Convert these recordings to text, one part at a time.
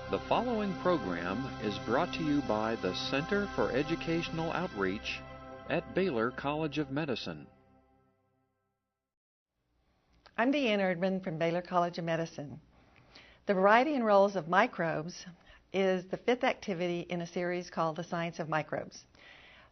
The following program is brought to you by the Center for Educational Outreach at Baylor College of Medicine. I'm Deanne Erdman from Baylor College of Medicine. The Variety and Roles of Microbes is the fifth activity in a series called The Science of Microbes.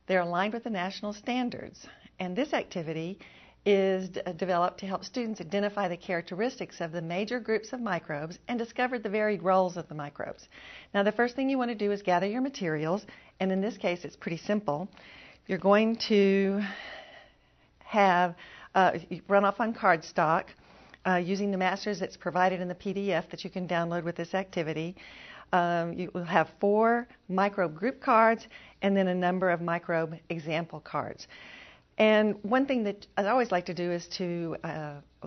They're aligned with the national standards, and this activity is developed to help students identify the characteristics of the major groups of microbes and discover the varied roles of the microbes. Now, the first thing you want to do is gather your materials, and in this case, it's pretty simple. You're going to have run off on cardstock using the masters that's provided in the PDF that you can download with this activity. You will have 4 microbe group cards and then a number of microbe example cards. And one thing that I always like to do is to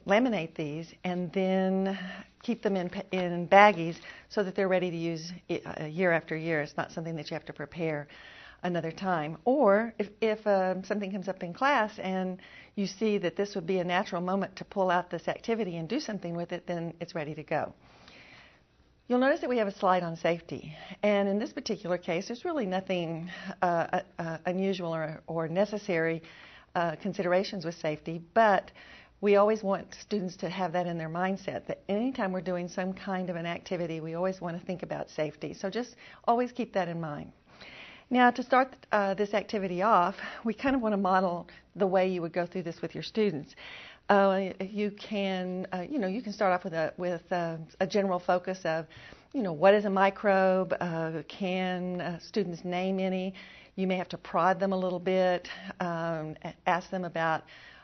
laminate these and then keep them in baggies so that they're ready to use year after year. It's not something that you have to prepare another time. Or if something comes up in class and you see that this would be a natural moment to pull out this activity and do something with it, then it's ready to go. You'll notice that we have a slide on safety, and in this particular case, there's really nothing unusual or necessary considerations with safety, but we always want students to have that in their mindset, that anytime we're doing some kind of an activity, we always want to think about safety. So just always keep that in mind. Now, to start this activity off, we kind of want to model the way you would go through this with your students. You can start off with a general focus of, what is a microbe? Can students name any? You may have to prod them a little bit, ask them about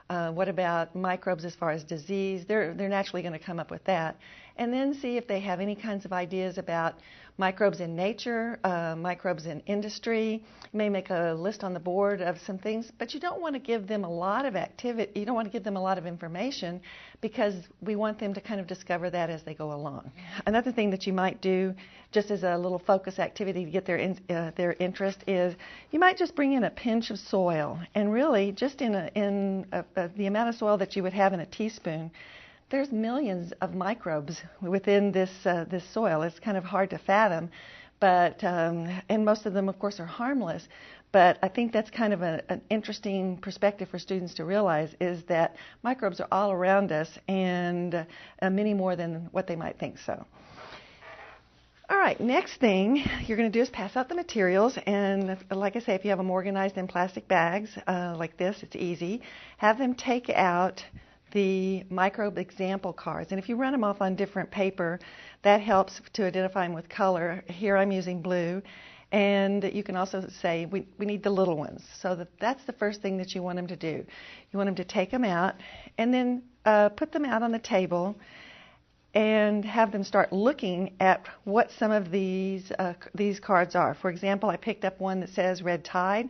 what about microbes as far as disease. They're naturally going to come up with that. And then see if they have any kinds of ideas about microbes in nature, microbes in industry. You may make a list on the board of some things, but you don't want to give them a lot of activity. You don't want to give them a lot of information because we want them to kind of discover that as they go along. Another thing that you might do, just as a little focus activity to get their interest, is you might just bring in a pinch of soil, and really just in the amount of soil that you would have in a teaspoon. There's millions of microbes within this soil. It's kind of hard to fathom, but and most of them, of course, are harmless. But I think that's kind of an interesting perspective for students to realize, is that microbes are all around us, and many more than what they might think so. All right, next thing you're going to do is pass out the materials, and like I say, if you have them organized in plastic bags like this, it's easy. Have them take out the microbe example cards, and if you run them off on different paper, that helps to identify them with color. Here I'm using blue, and you can also say we need the little ones. So that's the first thing that you want them to do. You want them to take them out and then put them out on the table and have them start looking at what some of these cards are. For example, I picked up one that says red tide,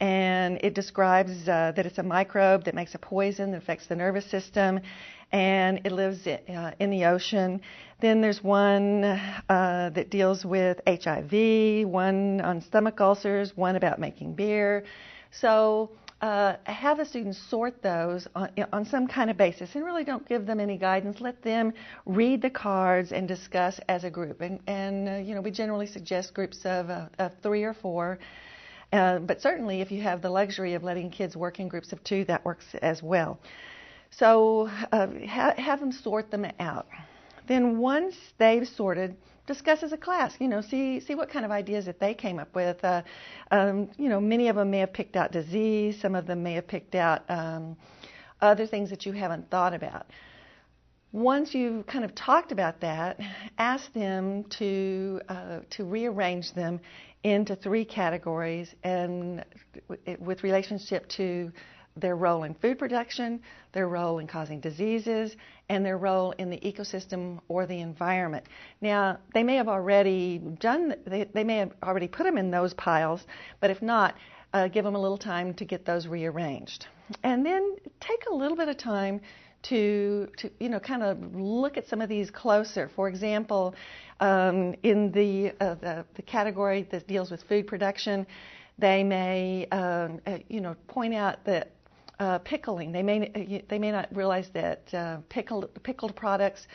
and it describes that it's a microbe that makes a poison that affects the nervous system, and it lives in the ocean. Then there's one that deals with HIV, one on stomach ulcers, one about making beer. So have the students sort those on some kind of basis, and really don't give them any guidance. Let them read the cards and discuss as a group. And we generally suggest groups of 3 or 4. But certainly if you have the luxury of letting kids work in groups of 2, that works as well. So have them sort them out. Then once they've sorted, discuss as a class. See what kind of ideas that they came up with. Many of them may have picked out disease. Some of them may have picked out other things that you haven't thought about. Once you've kind of talked about that, ask them to rearrange them into 3 categories, and with relationship to their role in food production, their role in causing diseases, and their role in the ecosystem or the environment. Now, they may have already they may have already put them in those piles, but if not, give them a little time to get those rearranged. And then take a little bit of time to kind of look at some of these closer. For example, in the category that deals with food production, they may point out that pickling. They may not realize that pickled products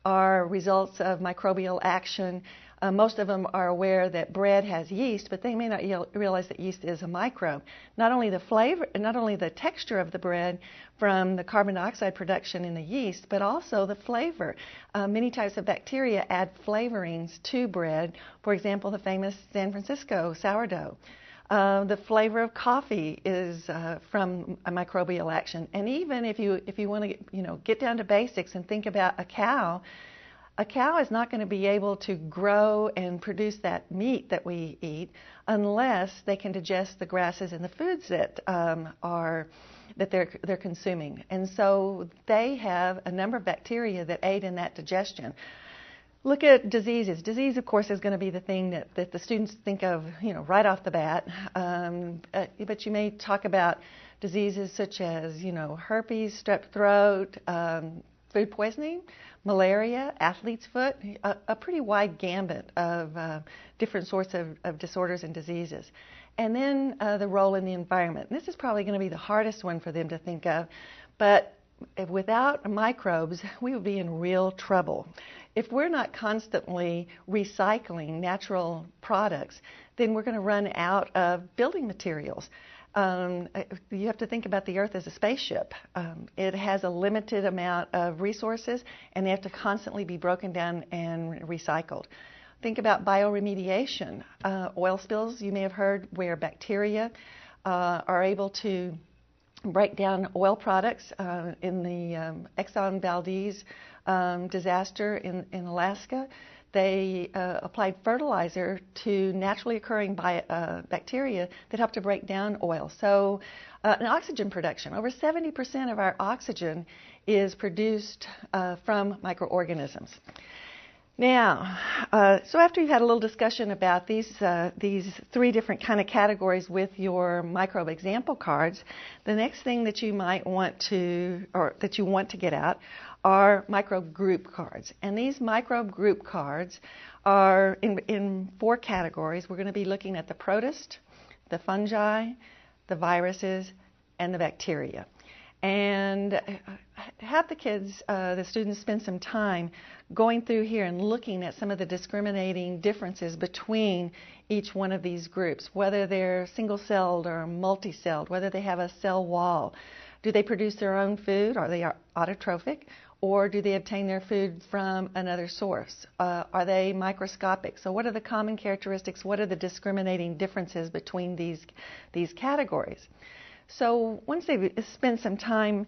are results of microbial action. Most of them are aware that bread has yeast, but they may not realize that yeast is a microbe. Not only the flavor, not only the texture of the bread from the carbon dioxide production in the yeast, but also the flavor. Many types of bacteria add flavorings to bread. For example, the famous San Francisco sourdough. The flavor of coffee is from a microbial action. And even if you want to get down to basics and think about a cow is not going to be able to grow and produce that meat that we eat unless they can digest the grasses and the foods that they're consuming. And so they have a number of bacteria that aid in that digestion. Look at diseases. Disease, of course, is going to be the thing that the students think of, right off the bat. But you may talk about diseases such as, herpes, strep throat, food poisoning, malaria, athlete's foot, a pretty wide gambit of different sorts of disorders and diseases. And then the role in the environment. And this is probably going to be the hardest one for them to think of, but without microbes, we would be in real trouble. If we're not constantly recycling natural products, then we're going to run out of building materials. You have to think about the Earth as a spaceship. It has a limited amount of resources, and they have to constantly be broken down and recycled. Think about bioremediation. Oil spills, you may have heard, where bacteria are able to break down oil products. In the Exxon Valdez disaster in Alaska, they applied fertilizer to naturally occurring bacteria that help to break down oil. So in oxygen production, over 70% of our oxygen is produced from microorganisms. Now, so after you've had a little discussion about these three different kind of categories with your microbe example cards, the next thing that you might want to, or that you want to get out, are microbe group cards. And these microbe group cards are in four categories. We're going to be looking at the protist, the fungi, the viruses, and the bacteria. And have the kids, the students, spend some time going through here and looking at some of the discriminating differences between each one of these groups, whether they're single-celled or multi-celled, whether they have a cell wall. Do they produce their own food? Are they autotrophic? Or do they obtain their food from another source? Are they microscopic? So what are the common characteristics? What are the discriminating differences between these categories? So once they've spent some time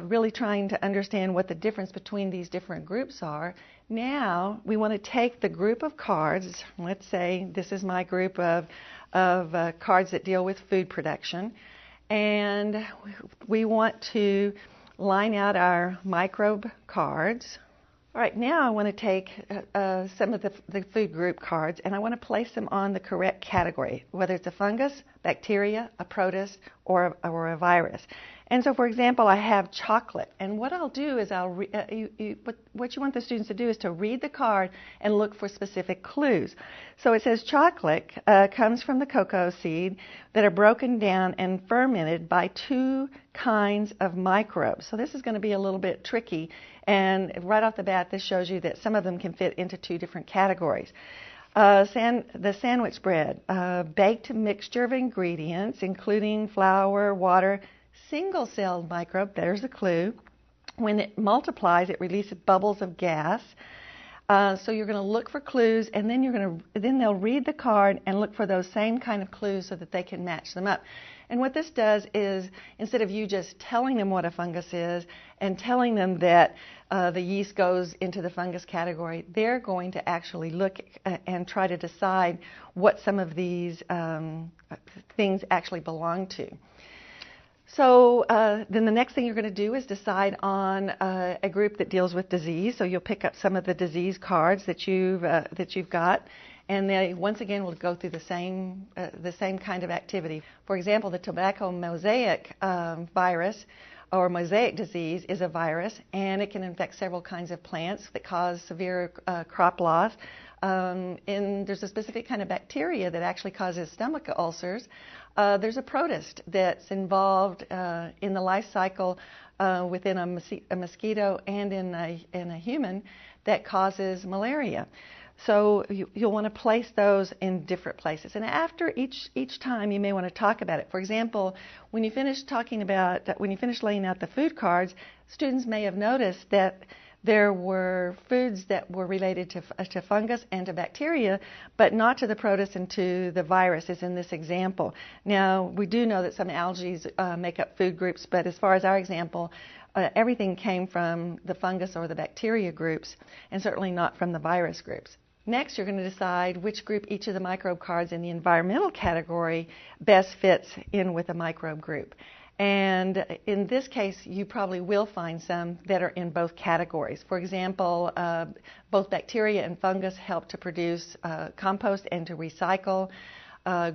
really trying to understand what the difference between these different groups are, now we want to take the group of cards. Let's say this is my group of cards that deal with food production, and we want to line out our microbe cards. All right, now I want to take some of the food group cards, and I want to place them on the correct category, whether it's a fungus, bacteria, a protist, or a virus. And so, for example, I have chocolate, and what I'll do is what you want the students to do is to read the card and look for specific clues. So it says chocolate comes from the cocoa seed that are broken down and fermented by two kinds of microbes. So this is going to be a little bit tricky, and right off the bat, this shows you that some of them can fit into two different categories. The sandwich bread, baked mixture of ingredients, including flour, water, single-celled microbe, there's a clue. When it multiplies, it releases bubbles of gas. So you're going to look for clues, and then they'll read the card and look for those same kind of clues so that they can match them up. And what this does is, instead of you just telling them what a fungus is and telling them that the yeast goes into the fungus category, they're going to actually look and try to decide what some of these things actually belong to. So then the next thing you're going to do is decide on a group that deals with disease. So you'll pick up some of the disease cards that you've got, and they once again will go through the same kind of activity. For example, the tobacco mosaic virus or mosaic disease is a virus, and it can infect several kinds of plants that cause severe crop loss. And there's a specific kind of bacteria that actually causes stomach ulcers. There's a protist that's involved in the life cycle within a mosquito and in a human that causes malaria. So you'll want to place those in different places. And after each time, you may want to talk about it. For example, when you finish laying out the food cards, students may have noticed that there were foods that were related to fungus and to bacteria, but not to the protist and to the virus, as in this example. Now, we do know that some algae make up food groups, but as far as our example, everything came from the fungus or the bacteria groups, and certainly not from the virus groups. Next, you're going to decide which group each of the microbe cards in the environmental category best fits in with the microbe group. And in this case, you probably will find some that are in both categories. For example, both bacteria and fungus help to produce compost and to recycle.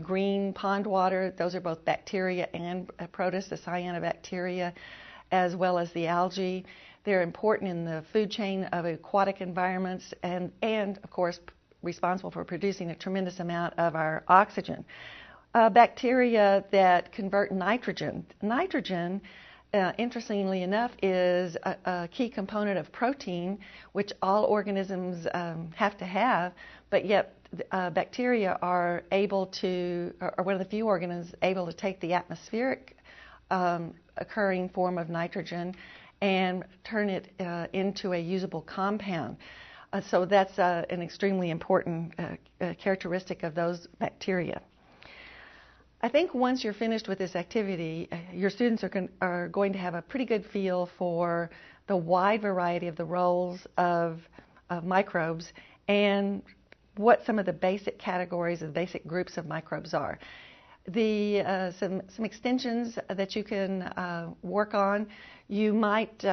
Green pond water, those are both bacteria and protists, the cyanobacteria, as well as the algae. They're important in the food chain of aquatic environments and of course, responsible for producing a tremendous amount of our oxygen. Bacteria that convert nitrogen. Nitrogen, interestingly enough, is a key component of protein, which all organisms have to have, but yet bacteria are one of the few organisms able to take the atmospheric occurring form of nitrogen and turn it into a usable compound. So that's an extremely important characteristic of those bacteria. I think once you're finished with this activity, your students are going to have a pretty good feel for the wide variety of the roles of microbes and what some of the basic categories and basic groups of microbes are. Some extensions that you can work on. You might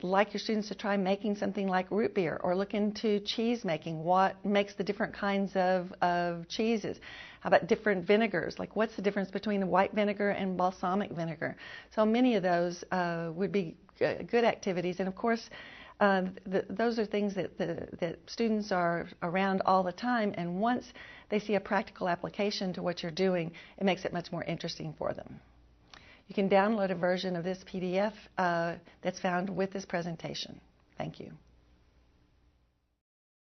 like your students to try making something like root beer, or look into cheese making. What makes the different kinds of cheeses? How about different vinegars? Like, what's the difference between the white vinegar and balsamic vinegar? So many of those would be good activities. And of course, those are things that students are around all the time, and once they see a practical application to what you're doing, it makes it much more interesting for them. You can download a version of this PDF that's found with this presentation. Thank you.